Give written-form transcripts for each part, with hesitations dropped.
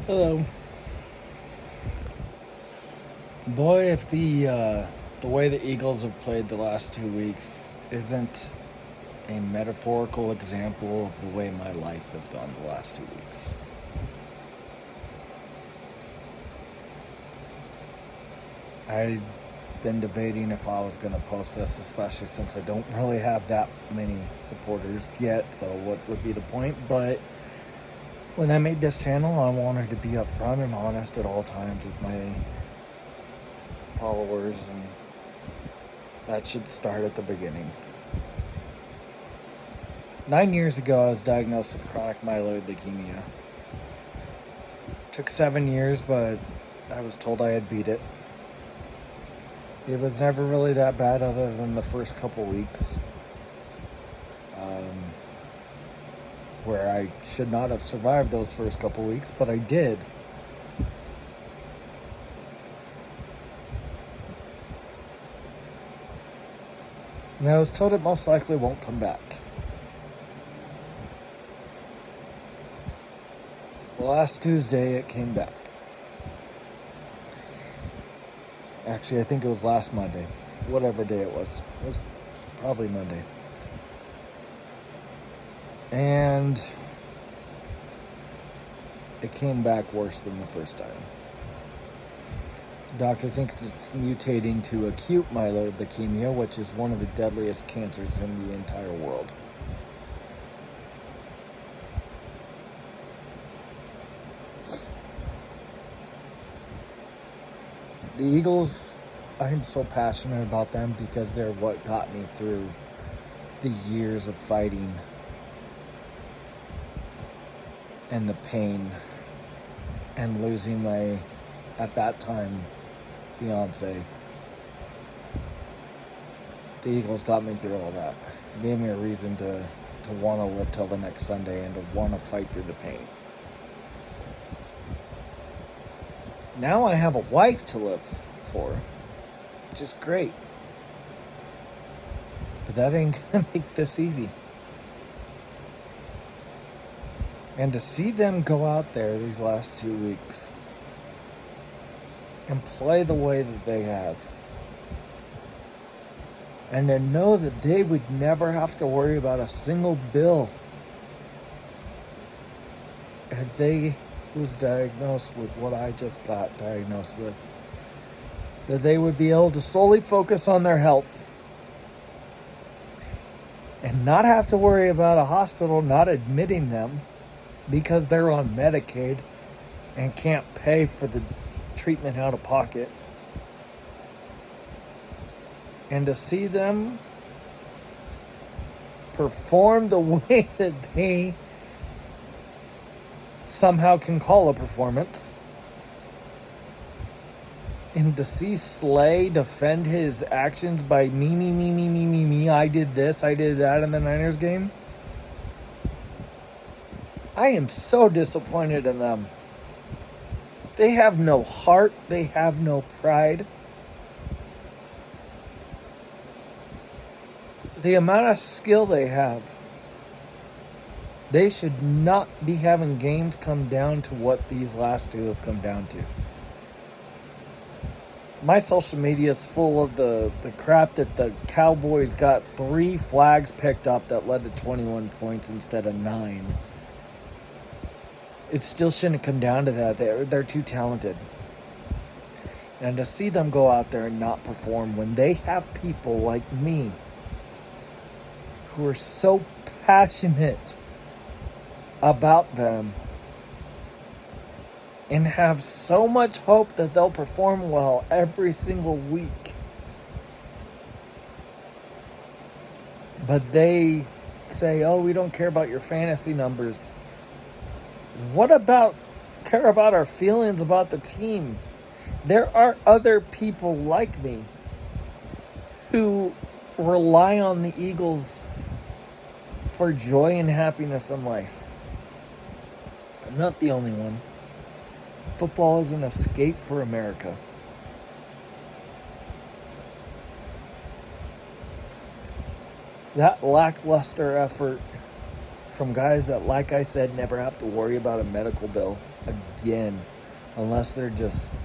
Hello. Boy, if the way the Eagles have played the last 2 weeks isn't a metaphorical example of the way my life has gone the last 2 weeks. I've been debating if I was going to post this, especially since I don't really have that many supporters yet, so what would be the point? But when I made this channel, I wanted to be upfront and honest at all times with my followers, and that should start at the beginning. 9 years ago, I was diagnosed with chronic myeloid leukemia. Took 7 years, but I was told I had beat it. It was never really that bad other than the first couple weeks, where I should not have survived those first couple weeks, but I did. And I was told it most likely won't come back. Last Tuesday, it came back. Actually, I think it was last Monday. Whatever day it was. It was probably Monday. And it came back worse than the first time. The doctor thinks it's mutating to acute myeloid leukemia, which is one of the deadliest cancers in the entire world. The Eagles, I am so passionate about them because they're what got me through the years of fighting and the pain and losing my, at that time, fiance. The Eagles got me through all that. It gave me a reason to want to live till the next Sunday and to want to fight through the pain. Now I have a wife to live for, which is great. But that ain't gonna make this easy. And to see them go out there these last 2 weeks and play the way that they have, and to know that they would never have to worry about a single bill if they was diagnosed with what I just got diagnosed with, that they would be able to solely focus on their health and not have to worry about a hospital not admitting them because they're on Medicaid and can't pay for the treatment out of pocket. And to see them perform the way that they somehow can call a performance, and to see Slay defend his actions by me, I did this, I did that in the Niners game, I am so disappointed in them. They have no heart, they have no pride. The amount of skill they have, they should not be having games come down to what these last two have come down to. My social media is full of the crap that the Cowboys got 3 flags picked up that led to 21 points instead of 9. It still shouldn't come down to that. They're too talented. And to see them go out there and not perform when they have people like me who are so passionate about them and have so much hope that they'll perform well every single week. But they say, oh, we don't care about your fantasy numbers. What about care about our feelings about the team? There are other people like me who rely on the Eagles for joy and happiness in life. I'm not the only one. Football is an escape for America. That lackluster effort from guys that, like I said, never have to worry about a medical bill again, unless they're just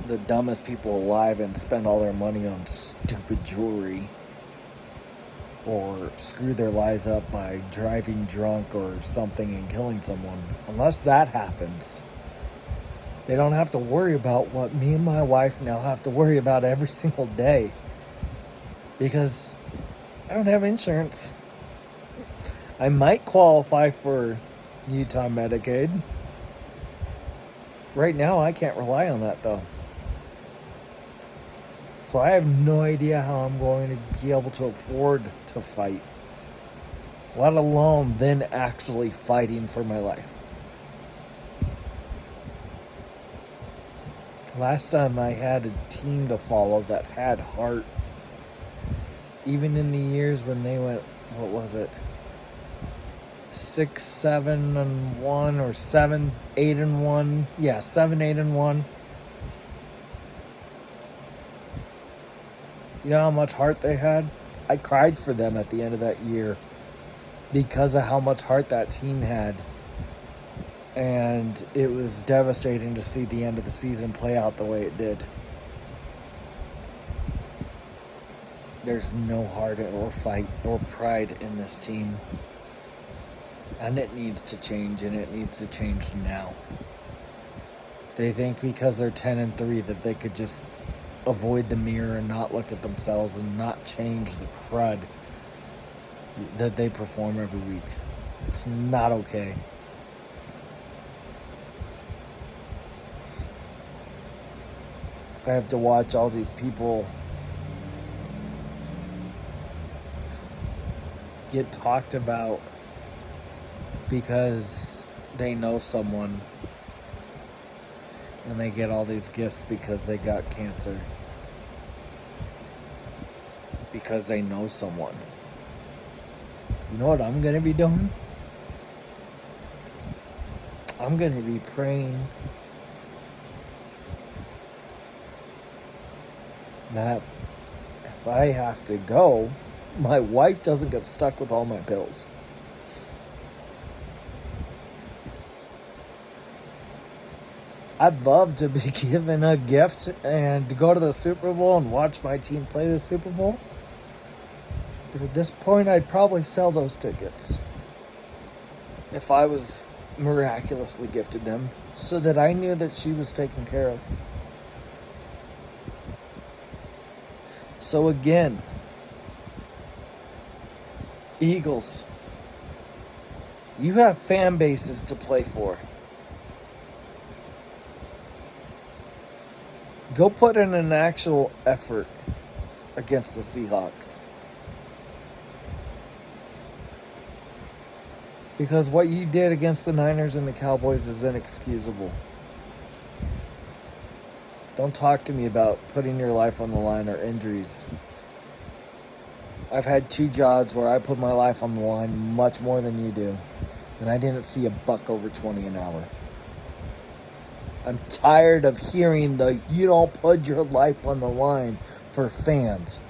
the dumbest people alive and spend all their money on stupid jewelry or screw their lives up by driving drunk or something and killing someone. Unless that happens, they don't have to worry about what me and my wife now have to worry about every single day, because I don't have insurance. I might qualify for Utah Medicaid. Right now, I can't rely on that, though. So I have no idea how I'm going to be able to afford to fight, let alone then actually fighting for my life. Last time I had a team to follow that had heart, even in the years when they went, what was it, 6-7-1 or 7-8-1? Yeah, 7-8-1. You know how much heart they had? I cried for them at the end of that year because of how much heart that team had. And it was devastating to see the end of the season play out the way it did. There's no heart or fight or pride in this team. And it needs to change, and it needs to change now. They think because they're 10-3 that they could just avoid the mirror and not look at themselves and not change the crud that they perform every week. It's not okay. I have to watch all these people get talked about because they know someone, and they get all these gifts because they got cancer, because they know someone. You know what I'm going to be doing? I'm going to be praying that if I have to go, my wife doesn't get stuck with all my bills. I'd love to be given a gift and to go to the Super Bowl and watch my team play the Super Bowl. But at this point, I'd probably sell those tickets if I was miraculously gifted them, so that I knew that she was taken care of. So again, Eagles, you have fan bases to play for. Go put in an actual effort against the Seahawks. Because what you did against the Niners and the Cowboys is inexcusable. Don't talk to me about putting your life on the line or injuries. I've had 2 jobs where I put my life on the line much more than you do, and I didn't see $1 over 20 an hour. I'm tired of hearing the "you don't put your life on the line" for fans.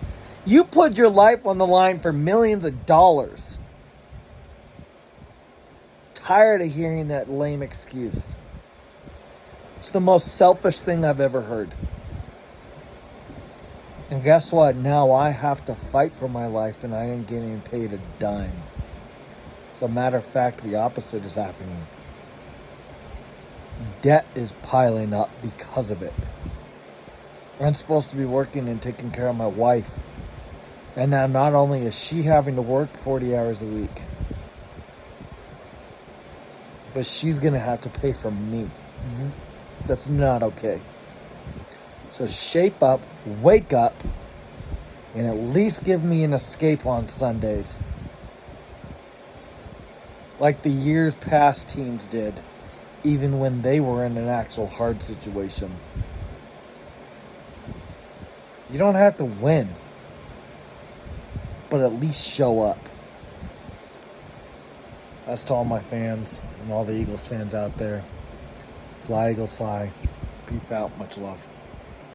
You put your life on the line for millions of dollars. Tired of hearing that lame excuse. It's the most selfish thing I've ever heard. And guess what? Now I have to fight for my life, and I ain't getting paid a dime. As a matter of fact, the opposite is happening. Debt is piling up because of it. I'm supposed to be working and taking care of my wife. And now not only is she having to work 40 hours a week, but she's going to have to pay for me. That's not okay. So shape up, wake up, and at least give me an escape on Sundays. Like the years past teams did, even when they were in an actual hard situation. You don't have to win, but at least show up. That's to all my fans and all the Eagles fans out there. Fly, Eagles, fly. Peace out. Much love.